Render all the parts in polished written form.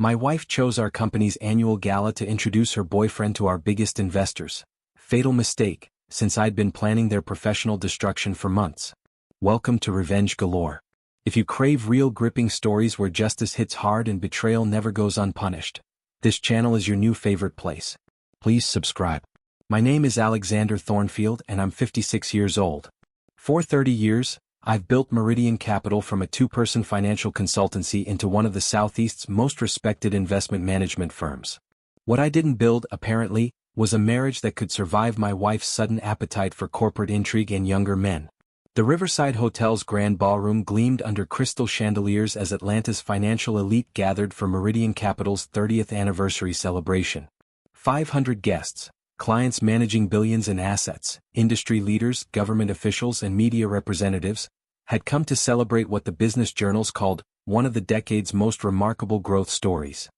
My wife chose our company's annual gala to introduce her boyfriend to our biggest investors. Fatal mistake, since I'd been planning their professional destruction for months. Welcome to Revenge Galore. If you crave real gripping stories where justice hits hard and betrayal never goes unpunished, this channel is your new favorite place. Please subscribe. My name is Alexander Thornfield and I'm 56 years old. For 30 years, I've built Meridian Capital from a two-person financial consultancy into one of the Southeast's most respected investment management firms. What I didn't build, apparently, was a marriage that could survive my wife's sudden appetite for corporate intrigue and younger men. The Riverside Hotel's grand ballroom gleamed under crystal chandeliers as Atlanta's financial elite gathered for Meridian Capital's 30th anniversary celebration. 500 guests, clients managing billions in assets, industry leaders, government officials and media representatives, had come to celebrate what the business journals called one of the decade's most remarkable growth stories.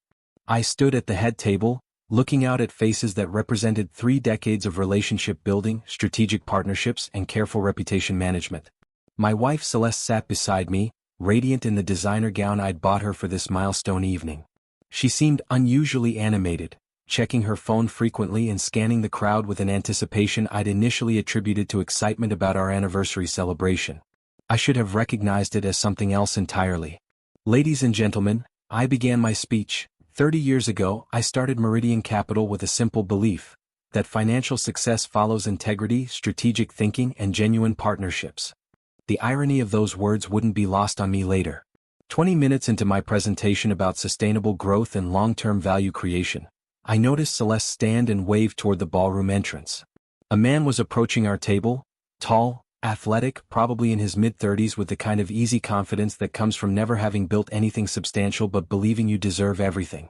I stood at the head table, looking out at faces that represented 3 decades of relationship building, strategic partnerships and careful reputation management. My wife Celeste sat beside me, radiant in the designer gown I'd bought her for this milestone evening. She seemed unusually animated, checking her phone frequently and scanning the crowd with an anticipation I'd initially attributed to excitement about our anniversary celebration. I should have recognized it as something else entirely. Ladies and gentlemen, I began my speech. 30 years ago, I started Meridian Capital with a simple belief that financial success follows integrity, strategic thinking, and genuine partnerships. The irony of those words wouldn't be lost on me later. 20 minutes into my presentation about sustainable growth and long-term value creation, I noticed Celeste stand and wave toward the ballroom entrance. A man was approaching our table, tall, athletic, probably in his mid-30s with the kind of easy confidence that comes from never having built anything substantial but believing you deserve everything.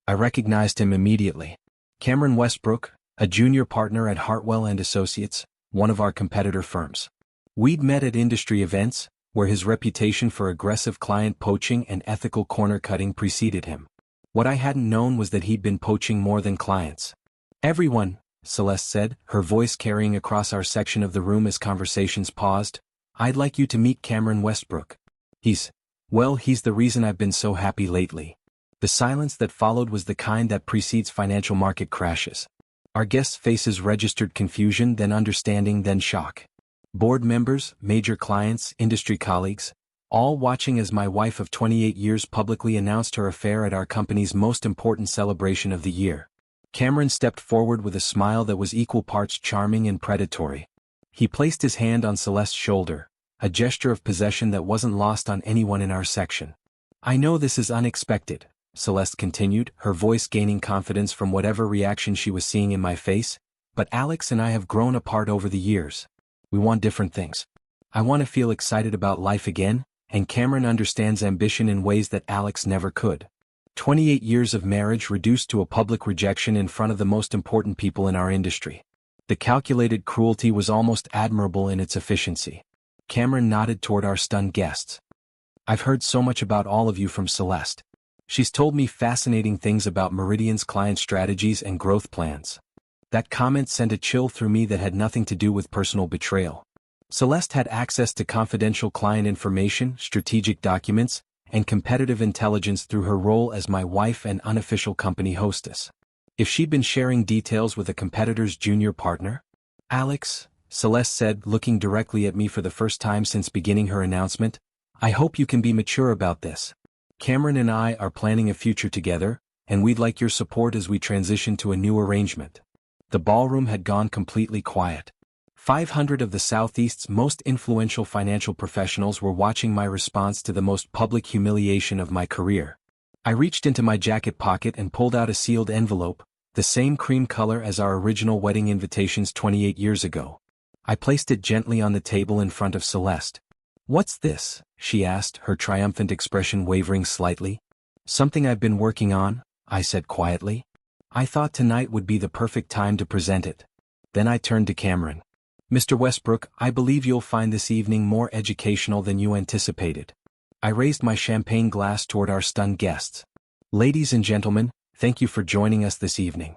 I recognized him immediately. Cameron Westbrook, a junior partner at Hartwell & Associates, one of our competitor firms. We'd met at industry events, where his reputation for aggressive client poaching and ethical corner-cutting preceded him. What I hadn't known was that he'd been poaching more than clients. Everyone, Celeste said, her voice carrying across our section of the room as conversations paused, I'd like you to meet Cameron Westbrook. He's the reason I've been so happy lately. The silence that followed was the kind that precedes financial market crashes. Our guests' faces registered confusion, then understanding, then shock. Board members, major clients, industry colleagues, all watching as my wife of 28 years publicly announced her affair at our company's most important celebration of the year. Cameron stepped forward with a smile that was equal parts charming and predatory. He placed his hand on Celeste's shoulder, a gesture of possession that wasn't lost on anyone in our section. I know this is unexpected, Celeste continued, her voice gaining confidence from whatever reaction she was seeing in my face, but Alex and I have grown apart over the years. We want different things. I want to feel excited about life again, and Cameron understands ambition in ways that Alex never could. 28 years of marriage reduced to a public rejection in front of the most important people in our industry. The calculated cruelty was almost admirable in its efficiency. Cameron nodded toward our stunned guests. I've heard so much about all of you from Celeste. She's told me fascinating things about Meridian's client strategies and growth plans. That comment sent a chill through me that had nothing to do with personal betrayal. Celeste had access to confidential client information, strategic documents, and competitive intelligence through her role as my wife and unofficial company hostess. If she'd been sharing details with a competitor's junior partner? Alex, Celeste said, looking directly at me for the first time since beginning her announcement, I hope you can be mature about this. Cameron and I are planning a future together, and we'd like your support as we transition to a new arrangement. The ballroom had gone completely quiet. 500 of the Southeast's most influential financial professionals were watching my response to the most public humiliation of my career. I reached into my jacket pocket and pulled out a sealed envelope, the same cream color as our original wedding invitations 28 years ago. I placed it gently on the table in front of Celeste. What's this? She asked, her triumphant expression wavering slightly. Something I've been working on, I said quietly. I thought tonight would be the perfect time to present it. Then I turned to Cameron. Mr. Westbrook, I believe you'll find this evening more educational than you anticipated. I raised my champagne glass toward our stunned guests. Ladies and gentlemen, thank you for joining us this evening.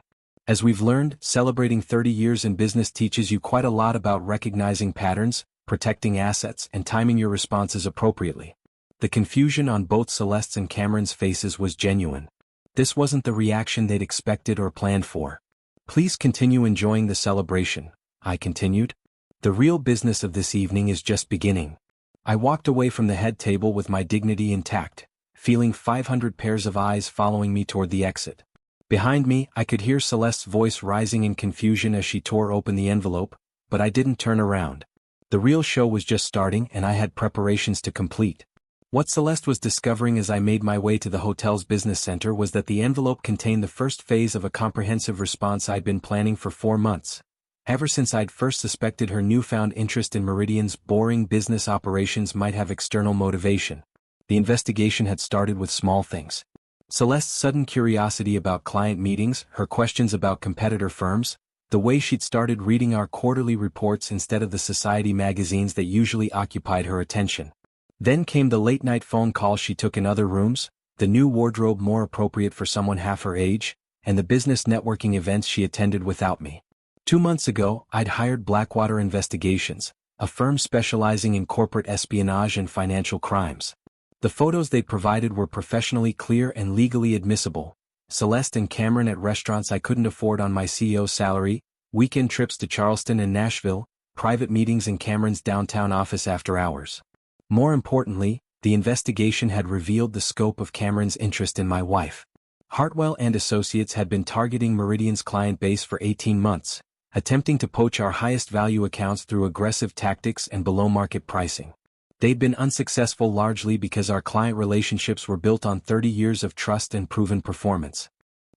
As we've learned, celebrating 30 years in business teaches you quite a lot about recognizing patterns, protecting assets, and timing your responses appropriately. The confusion on both Celeste's and Cameron's faces was genuine. This wasn't the reaction they'd expected or planned for. "Please continue enjoying the celebration," I continued. "The real business of this evening is just beginning." I walked away from the head table with my dignity intact, feeling 500 pairs of eyes following me toward the exit. Behind me, I could hear Celeste's voice rising in confusion as she tore open the envelope, but I didn't turn around. The real show was just starting and I had preparations to complete. What Celeste was discovering as I made my way to the hotel's business center was that the envelope contained the first phase of a comprehensive response I'd been planning for 4 months. Ever since I'd first suspected her newfound interest in Meridian's boring business operations might have external motivation. The investigation had started with small things. Celeste's sudden curiosity about client meetings, her questions about competitor firms, the way she'd started reading our quarterly reports instead of the society magazines that usually occupied her attention. Then came the late-night phone calls she took in other rooms, the new wardrobe more appropriate for someone half her age, and the business networking events she attended without me. 2 months ago, I'd hired Blackwater Investigations, a firm specializing in corporate espionage and financial crimes. The photos they provided were professionally clear and legally admissible. Celeste and Cameron at restaurants I couldn't afford on my CEO's salary, weekend trips to Charleston and Nashville, private meetings in Cameron's downtown office after hours. More importantly, the investigation had revealed the scope of Cameron's interest in my wife. Hartwell and Associates had been targeting Meridian's client base for 18 months, attempting to poach our highest value accounts through aggressive tactics and below-market pricing. They'd been unsuccessful largely because our client relationships were built on 30 years of trust and proven performance.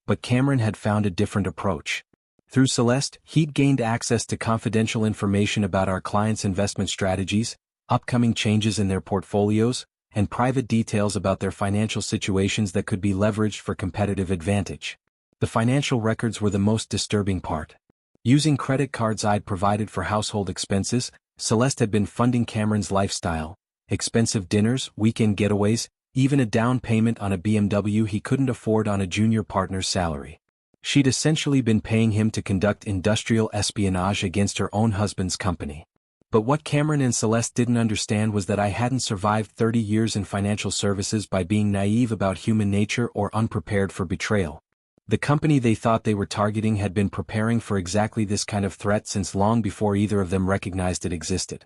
But Cameron had found a different approach. Through Celeste, he'd gained access to confidential information about our clients' investment strategies, upcoming changes in their portfolios, and private details about their financial situations that could be leveraged for competitive advantage. The financial records were the most disturbing part. Using credit cards I'd provided for household expenses, Celeste had been funding Cameron's lifestyle, expensive dinners, weekend getaways, even a down payment on a BMW he couldn't afford on a junior partner's salary. She'd essentially been paying him to conduct industrial espionage against her own husband's company. But what Cameron and Celeste didn't understand was that I hadn't survived 30 years in financial services by being naive about human nature or unprepared for betrayal. The company they thought they were targeting had been preparing for exactly this kind of threat since long before either of them recognized it existed.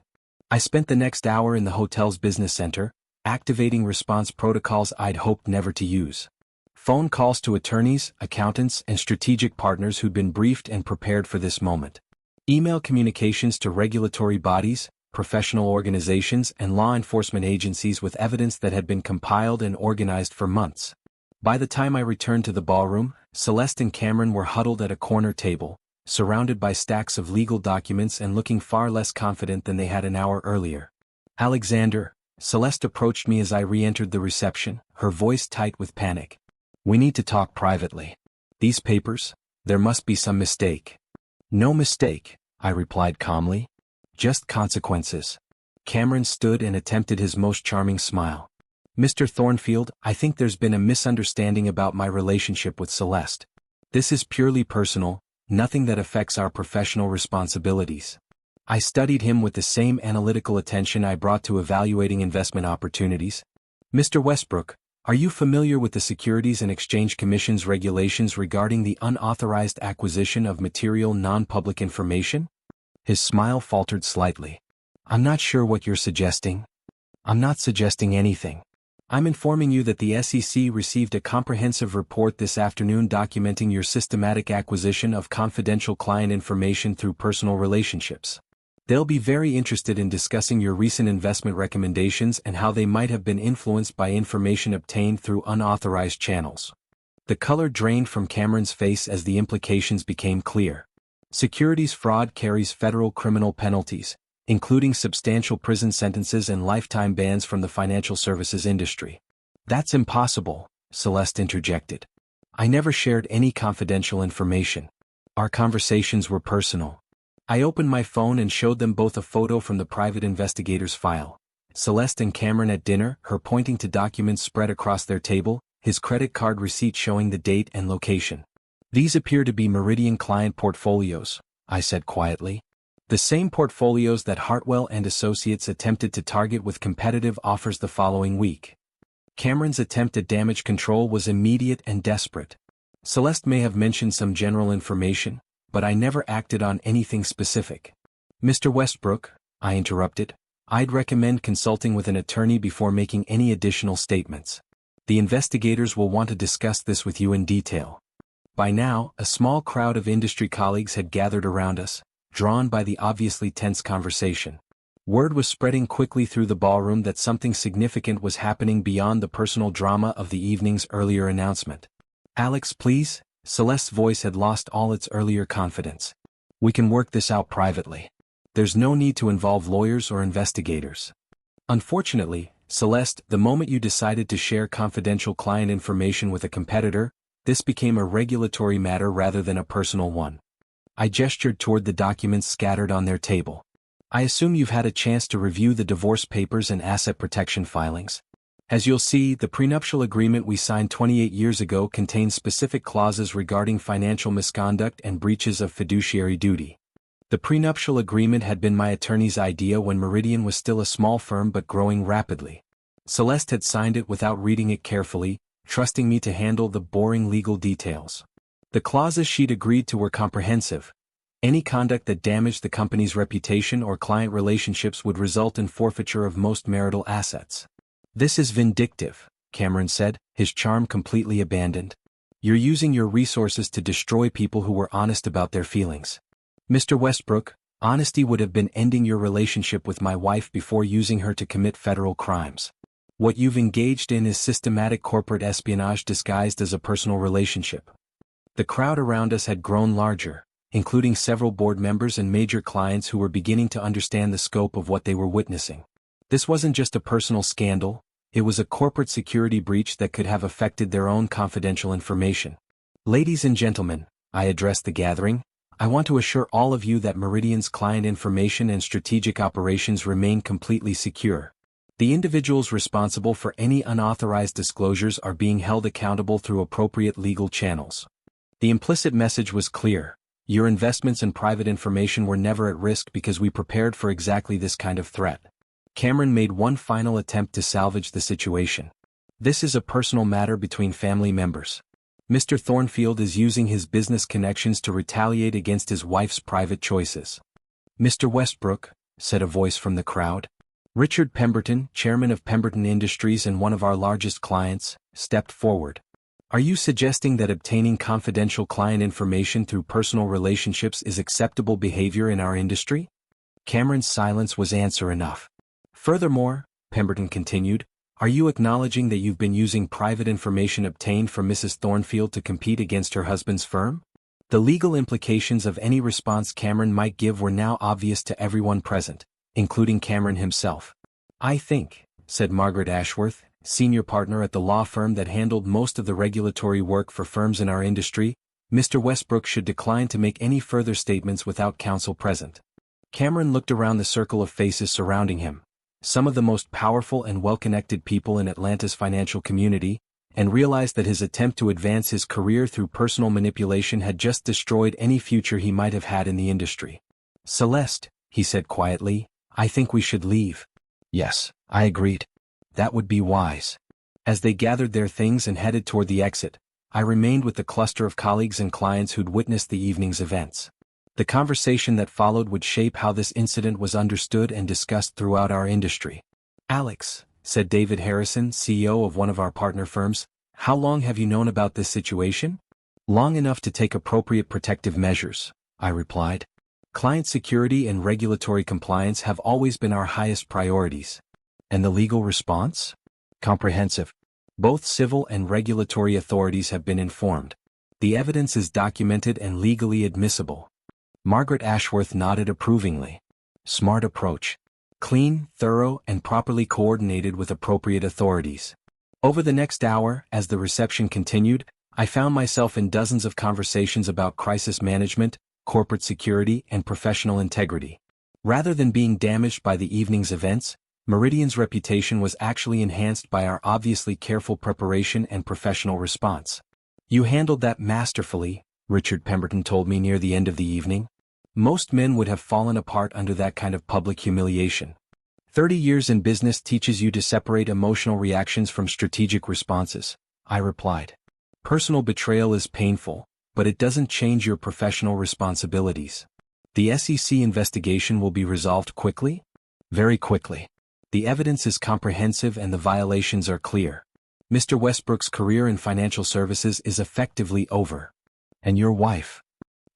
I spent the next hour in the hotel's business center, activating response protocols I'd hoped never to use. Phone calls to attorneys, accountants, and strategic partners who'd been briefed and prepared for this moment. Email communications to regulatory bodies, professional organizations, and law enforcement agencies with evidence that had been compiled and organized for months. By the time I returned to the ballroom, Celeste and Cameron were huddled at a corner table, surrounded by stacks of legal documents and looking far less confident than they had an hour earlier. "Alexander," Celeste approached me as I re-entered the reception, her voice tight with panic. "We need to talk privately. These papers, there must be some mistake." "No mistake," I replied calmly. "Just consequences." Cameron stood and attempted his most charming smile. "Mr. Thornfield, I think there's been a misunderstanding about my relationship with Celeste. This is purely personal, nothing that affects our professional responsibilities." I studied him with the same analytical attention I brought to evaluating investment opportunities. "Mr. Westbrook, are you familiar with the Securities and Exchange Commission's regulations regarding the unauthorized acquisition of material non-public information?" His smile faltered slightly. "I'm not sure what you're suggesting." "I'm not suggesting anything. I'm informing you that the SEC received a comprehensive report this afternoon documenting your systematic acquisition of confidential client information through personal relationships. They'll be very interested in discussing your recent investment recommendations and how they might have been influenced by information obtained through unauthorized channels." The color drained from Cameron's face as the implications became clear. Securities fraud carries federal criminal penalties, including substantial prison sentences and lifetime bans from the financial services industry. "That's impossible," Celeste interjected. "I never shared any confidential information. Our conversations were personal." I opened my phone and showed them both a photo from the private investigator's file. Celeste and Cameron at dinner, her pointing to documents spread across their table, his credit card receipt showing the date and location. "These appear to be Meridian client portfolios," I said quietly. "The same portfolios that Hartwell and Associates attempted to target with competitive offers the following week." Cameron's attempt at damage control was immediate and desperate. Celeste may have mentioned some general information, but I never acted on anything specific. Mr. Westbrook, I interrupted, I'd recommend consulting with an attorney before making any additional statements. The investigators will want to discuss this with you in detail. By now, a small crowd of industry colleagues had gathered around us, drawn by the obviously tense conversation. Word was spreading quickly through the ballroom that something significant was happening beyond the personal drama of the evening's earlier announcement. Alex, please, Celeste's voice had lost all its earlier confidence. We can work this out privately. There's no need to involve lawyers or investigators. Unfortunately, Celeste, the moment you decided to share confidential client information with a competitor, this became a regulatory matter rather than a personal one. I gestured toward the documents scattered on their table. I assume you've had a chance to review the divorce papers and asset protection filings. As you'll see, the prenuptial agreement we signed 28 years ago contains specific clauses regarding financial misconduct and breaches of fiduciary duty. The prenuptial agreement had been my attorney's idea when Meridian was still a small firm but growing rapidly. Celeste had signed it without reading it carefully, trusting me to handle the boring legal details. The clauses she'd agreed to were comprehensive. Any conduct that damaged the company's reputation or client relationships would result in forfeiture of most marital assets. This is vindictive, Cameron said, his charm completely abandoned. You're using your resources to destroy people who were honest about their feelings. Mr. Westbrook, honesty would have been ending your relationship with my wife before using her to commit federal crimes. What you've engaged in is systematic corporate espionage disguised as a personal relationship. The crowd around us had grown larger, including several board members and major clients who were beginning to understand the scope of what they were witnessing. This wasn't just a personal scandal, it was a corporate security breach that could have affected their own confidential information. Ladies and gentlemen, I addressed the gathering, I want to assure all of you that Meridian's client information and strategic operations remain completely secure. The individuals responsible for any unauthorized disclosures are being held accountable through appropriate legal channels. The implicit message was clear. Your investments and private information were never at risk because we prepared for exactly this kind of threat. Cameron made one final attempt to salvage the situation. This is a personal matter between family members. Mr. Thornfield is using his business connections to retaliate against his wife's private choices. Mr. Westbrook, said a voice from the crowd. Richard Pemberton, chairman of Pemberton Industries and one of our largest clients, stepped forward. Are you suggesting that obtaining confidential client information through personal relationships is acceptable behavior in our industry? Cameron's silence was answer enough. Furthermore, Pemberton continued, are you acknowledging that you've been using private information obtained from Mrs. Thornfield to compete against her husband's firm? The legal implications of any response Cameron might give were now obvious to everyone present, including Cameron himself. I think, said Margaret Ashworth, senior partner at the law firm that handled most of the regulatory work for firms in our industry, Mr. Westbrook should decline to make any further statements without counsel present. Cameron looked around the circle of faces surrounding him, some of the most powerful and well-connected people in Atlanta's financial community, and realized that his attempt to advance his career through personal manipulation had just destroyed any future he might have had in the industry. Celeste, he said quietly, I think we should leave. Yes, I agreed. That would be wise. As they gathered their things and headed toward the exit, I remained with the cluster of colleagues and clients who'd witnessed the evening's events. The conversation that followed would shape how this incident was understood and discussed throughout our industry. Alex, said David Harrison, CEO of one of our partner firms, how long have you known about this situation? Long enough to take appropriate protective measures, I replied. Client security and regulatory compliance have always been our highest priorities. And the legal response? Comprehensive. Both civil and regulatory authorities have been informed. The evidence is documented and legally admissible. Margaret Ashworth nodded approvingly. Smart approach. Clean, thorough, and properly coordinated with appropriate authorities. Over the next hour, as the reception continued, I found myself in dozens of conversations about crisis management, corporate security, and professional integrity. Rather than being damaged by the evening's events, Meridian's reputation was actually enhanced by our obviously careful preparation and professional response. You handled that masterfully, Richard Pemberton told me near the end of the evening. Most men would have fallen apart under that kind of public humiliation. 30 years in business teaches you to separate emotional reactions from strategic responses, I replied. Personal betrayal is painful, but it doesn't change your professional responsibilities. The SEC investigation will be resolved quickly? Very quickly. The evidence is comprehensive and the violations are clear. Mr. Westbrook's career in financial services is effectively over. And your wife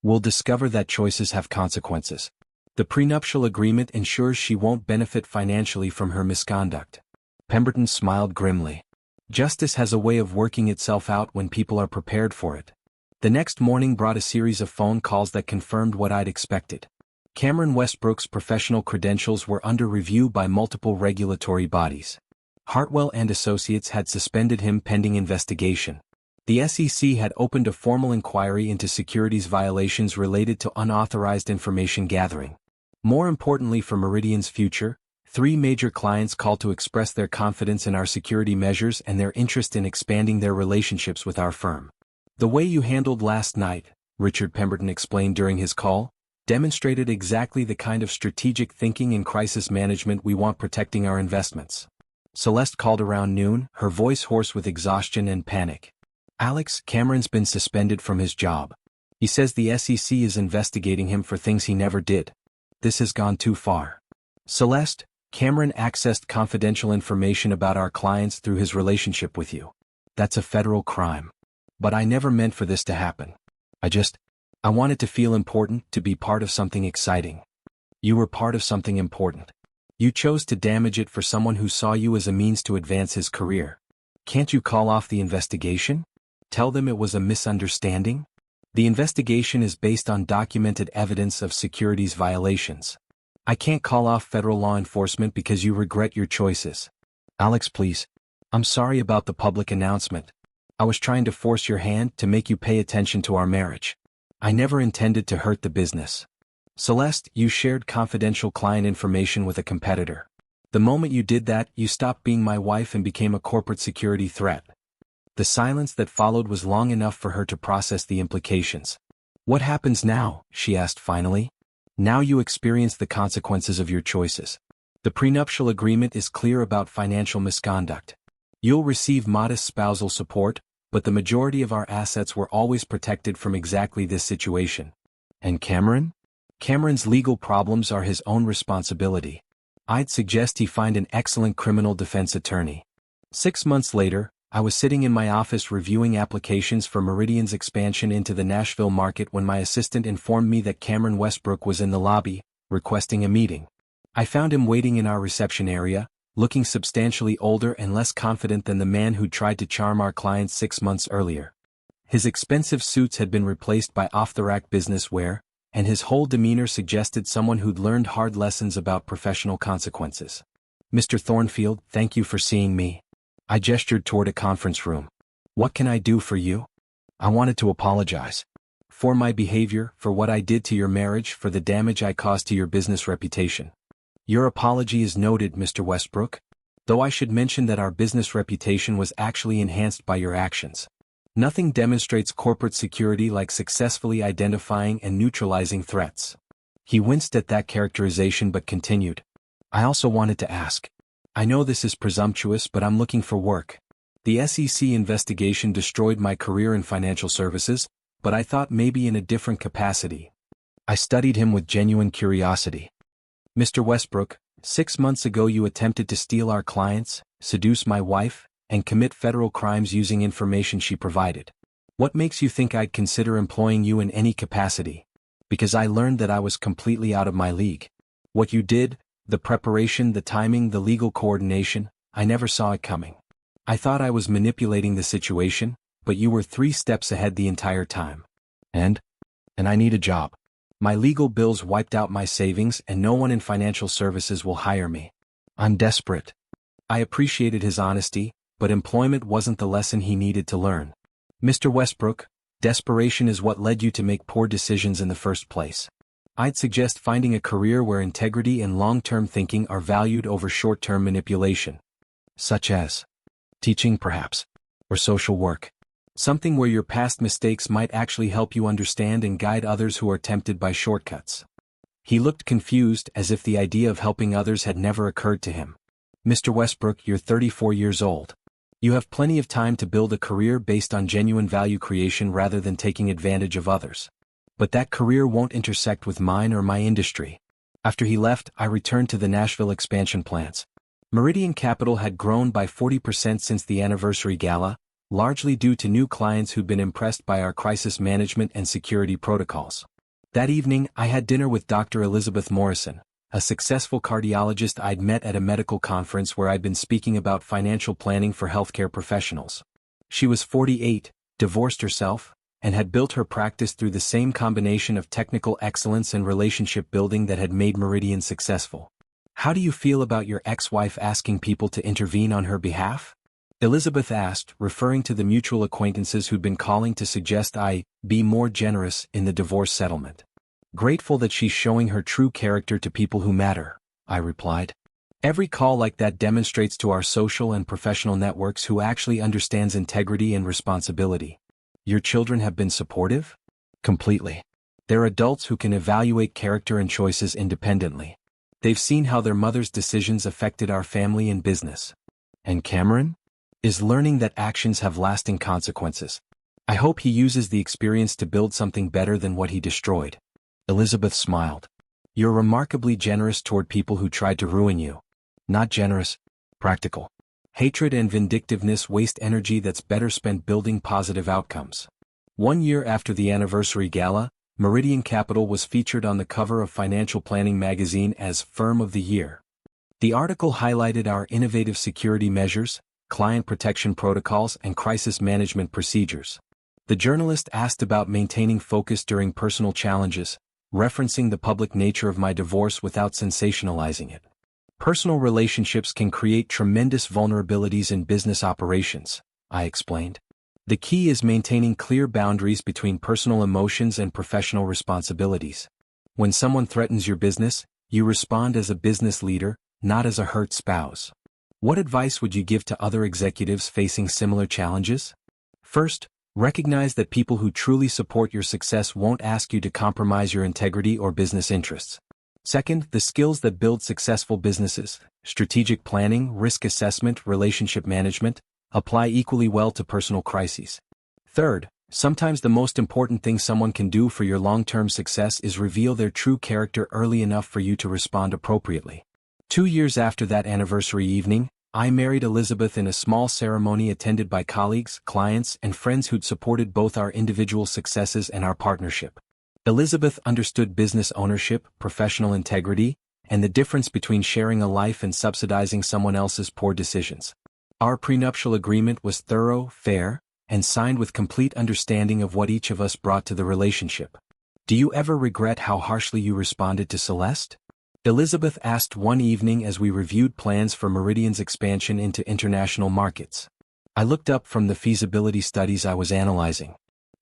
will discover that choices have consequences. The prenuptial agreement ensures she won't benefit financially from her misconduct. Pemberton smiled grimly. Justice has a way of working itself out when people are prepared for it. The next morning brought a series of phone calls that confirmed what I'd expected. Cameron Westbrook's professional credentials were under review by multiple regulatory bodies. Hartwell and Associates had suspended him pending investigation. The SEC had opened a formal inquiry into securities violations related to unauthorized information gathering. More importantly for Meridian's future, 3 major clients called to express their confidence in our security measures and their interest in expanding their relationships with our firm. The way you handled last night, Richard Pemberton explained during his call, demonstrated exactly the kind of strategic thinking and crisis management we want protecting our investments. Celeste called around noon, her voice hoarse with exhaustion and panic. Alex, Cameron's been suspended from his job. He says the SEC is investigating him for things he never did. This has gone too far. Celeste, Cameron accessed confidential information about our clients through his relationship with you. That's a federal crime. But I never meant for this to happen. I wanted to feel important, to be part of something exciting. You were part of something important. You chose to damage it for someone who saw you as a means to advance his career. Can't you call off the investigation? Tell them it was a misunderstanding? The investigation is based on documented evidence of securities violations. I can't call off federal law enforcement because you regret your choices. Alex, please. I'm sorry about the public announcement. I was trying to force your hand to make you pay attention to our marriage. I never intended to hurt the business. Celeste, you shared confidential client information with a competitor. The moment you did that, you stopped being my wife and became a corporate security threat. The silence that followed was long enough for her to process the implications. What happens now? She asked finally. Now you experience the consequences of your choices. The prenuptial agreement is clear about financial misconduct. You'll receive modest spousal support, but the majority of our assets were always protected from exactly this situation. And Cameron? Cameron's legal problems are his own responsibility. I'd suggest he find an excellent criminal defense attorney. 6 months later, I was sitting in my office reviewing applications for Meridian's expansion into the Nashville market when my assistant informed me that Cameron Westbrook was in the lobby, requesting a meeting. I found him waiting in our reception area, looking substantially older and less confident than the man who'd tried to charm our clients 6 months earlier. His expensive suits had been replaced by off-the-rack business wear, and his whole demeanor suggested someone who'd learned hard lessons about professional consequences. Mr. Thornfield, thank you for seeing me. I gestured toward a conference room. What can I do for you? I wanted to apologize. For my behavior, for what I did to your marriage, for the damage I caused to your business reputation. Your apology is noted, Mr. Westbrook. Though I should mention that our business reputation was actually enhanced by your actions. Nothing demonstrates corporate security like successfully identifying and neutralizing threats. He winced at that characterization but continued. I also wanted to ask. I know this is presumptuous, but I'm looking for work. The SEC investigation destroyed my career in financial services, but I thought maybe in a different capacity. I studied him with genuine curiosity. Mr. Westbrook, 6 months ago you attempted to steal our clients, seduce my wife, and commit federal crimes using information she provided. What makes you think I'd consider employing you in any capacity? Because I learned that I was completely out of my league. What you did, the preparation, the timing, the legal coordination, I never saw it coming. I thought I was manipulating the situation, but you were 3 steps ahead the entire time. And I need a job. My legal bills wiped out my savings and no one in financial services will hire me. I'm desperate. I appreciated his honesty, but employment wasn't the lesson he needed to learn. Mr. Westbrook, desperation is what led you to make poor decisions in the first place. I'd suggest finding a career where integrity and long-term thinking are valued over short-term manipulation. Such as teaching perhaps, or social work. Something where your past mistakes might actually help you understand and guide others who are tempted by shortcuts. He looked confused, as if the idea of helping others had never occurred to him. Mr. Westbrook, you're 34 years old. You have plenty of time to build a career based on genuine value creation rather than taking advantage of others. But that career won't intersect with mine or my industry. After he left, I returned to the Nashville expansion plans. Meridian Capital had grown by 40% since the anniversary gala, largely due to new clients who'd been impressed by our crisis management and security protocols. That evening, I had dinner with Dr. Elizabeth Morrison, a successful cardiologist I'd met at a medical conference where I'd been speaking about financial planning for healthcare professionals. She was 48, divorced herself, and had built her practice through the same combination of technical excellence and relationship building that had made Meridian successful. How do you feel about your ex-wife asking people to intervene on her behalf? Elizabeth asked, referring to the mutual acquaintances who'd been calling to suggest I be more generous in the divorce settlement. Grateful that she's showing her true character to people who matter, I replied. Every call like that demonstrates to our social and professional networks who actually understands integrity and responsibility. Your children have been supportive? Completely. They're adults who can evaluate character and choices independently. They've seen how their mother's decisions affected our family and business. And Cameron? Is learning that actions have lasting consequences. I hope he uses the experience to build something better than what he destroyed. Elizabeth smiled. You're remarkably generous toward people who tried to ruin you. Not generous, practical. Hatred and vindictiveness waste energy that's better spent building positive outcomes. 1 year after the anniversary gala, Meridian Capital was featured on the cover of Financial Planning magazine as Firm of the Year. The article highlighted our innovative security measures, client protection protocols, and crisis management procedures. The journalist asked about maintaining focus during personal challenges, referencing the public nature of my divorce without sensationalizing it. Personal relationships can create tremendous vulnerabilities in business operations, I explained. The key is maintaining clear boundaries between personal emotions and professional responsibilities. When someone threatens your business, you respond as a business leader, not as a hurt spouse. What advice would you give to other executives facing similar challenges? First, recognize that people who truly support your success won't ask you to compromise your integrity or business interests. Second, the skills that build successful businesses, strategic planning, risk assessment, relationship management, apply equally well to personal crises. Third, sometimes the most important thing someone can do for your long-term success is reveal their true character early enough for you to respond appropriately. 2 years after that anniversary evening, I married Elizabeth in a small ceremony attended by colleagues, clients, and friends who'd supported both our individual successes and our partnership. Elizabeth understood business ownership, professional integrity, and the difference between sharing a life and subsidizing someone else's poor decisions. Our prenuptial agreement was thorough, fair, and signed with complete understanding of what each of us brought to the relationship. Do you ever regret how harshly you responded to Celeste? Elizabeth asked one evening as we reviewed plans for Meridian's expansion into international markets. I looked up from the feasibility studies I was analyzing.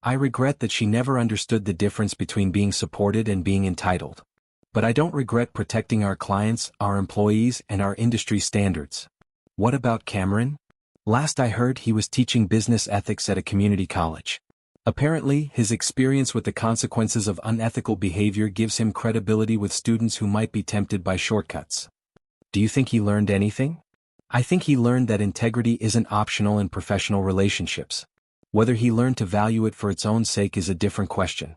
I regret that she never understood the difference between being supported and being entitled. But I don't regret protecting our clients, our employees, and our industry standards. What about Cameron? Last I heard, he was teaching business ethics at a community college. Apparently, his experience with the consequences of unethical behavior gives him credibility with students who might be tempted by shortcuts. Do you think he learned anything? I think he learned that integrity isn't optional in professional relationships. Whether he learned to value it for its own sake is a different question.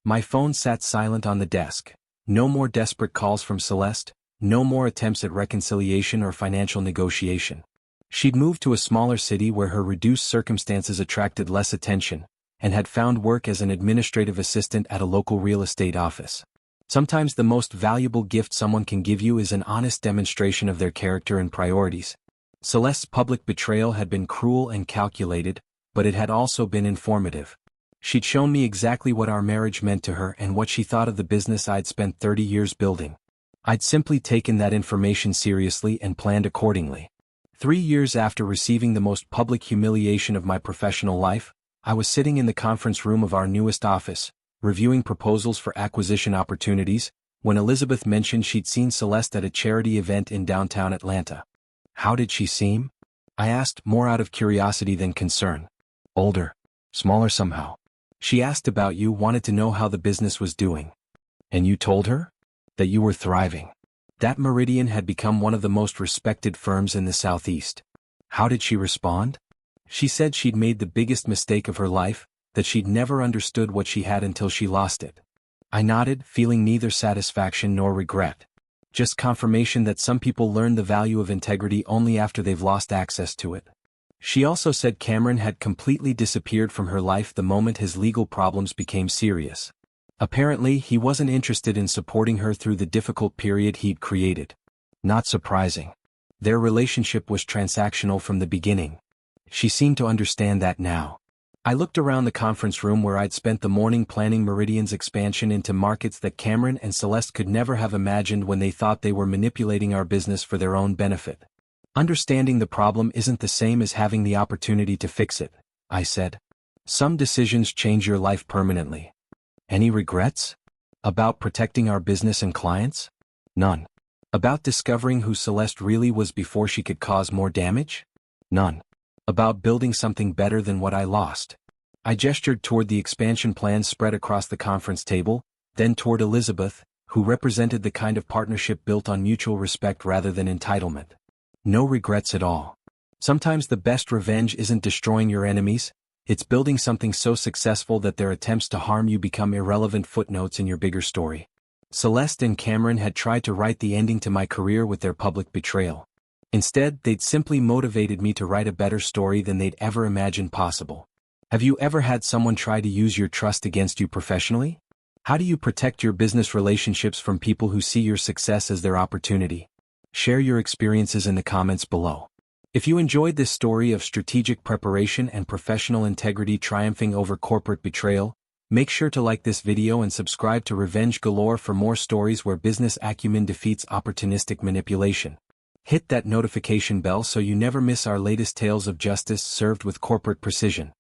My phone sat silent on the desk. No more desperate calls from Celeste, no more attempts at reconciliation or financial negotiation. She'd moved to a smaller city where her reduced circumstances attracted less attention, and had found work as an administrative assistant at a local real estate office. Sometimes the most valuable gift someone can give you is an honest demonstration of their character and priorities. Celeste's public betrayal had been cruel and calculated, but it had also been informative. She'd shown me exactly what our marriage meant to her and what she thought of the business I'd spent 30 years building. I'd simply taken that information seriously and planned accordingly. 3 years after receiving the most public humiliation of my professional life, I was sitting in the conference room of our newest office, reviewing proposals for acquisition opportunities, when Elizabeth mentioned she'd seen Celeste at a charity event in downtown Atlanta. How did she seem? I asked, more out of curiosity than concern. Older. Smaller somehow. She asked about you, wanted to know how the business was doing. And you told her? that you were thriving. That Meridian had become one of the most respected firms in the Southeast. How did she respond? She said she'd made the biggest mistake of her life, that she'd never understood what she had until she lost it. I nodded, feeling neither satisfaction nor regret. Just confirmation that some people learn the value of integrity only after they've lost access to it. She also said Cameron had completely disappeared from her life the moment his legal problems became serious. Apparently, he wasn't interested in supporting her through the difficult period he'd created. Not surprising. Their relationship was transactional from the beginning. She seemed to understand that now. I looked around the conference room where I'd spent the morning planning Meridian's expansion into markets that Cameron and Celeste could never have imagined when they thought they were manipulating our business for their own benefit. Understanding the problem isn't the same as having the opportunity to fix it, I said. Some decisions change your life permanently. Any regrets? About protecting our business and clients? None. About discovering who Celeste really was before she could cause more damage? None. About building something better than what I lost. I gestured toward the expansion plan spread across the conference table, then toward Elizabeth, who represented the kind of partnership built on mutual respect rather than entitlement. No regrets at all. Sometimes the best revenge isn't destroying your enemies, it's building something so successful that their attempts to harm you become irrelevant footnotes in your bigger story. Celeste and Cameron had tried to write the ending to my career with their public betrayal. Instead, they'd simply motivated me to write a better story than they'd ever imagined possible. Have you ever had someone try to use your trust against you professionally? How do you protect your business relationships from people who see your success as their opportunity? Share your experiences in the comments below. If you enjoyed this story of strategic preparation and professional integrity triumphing over corporate betrayal, make sure to like this video and subscribe to Revenge Galore for more stories where business acumen defeats opportunistic manipulation. Hit that notification bell so you never miss our latest tales of justice served with corporate precision.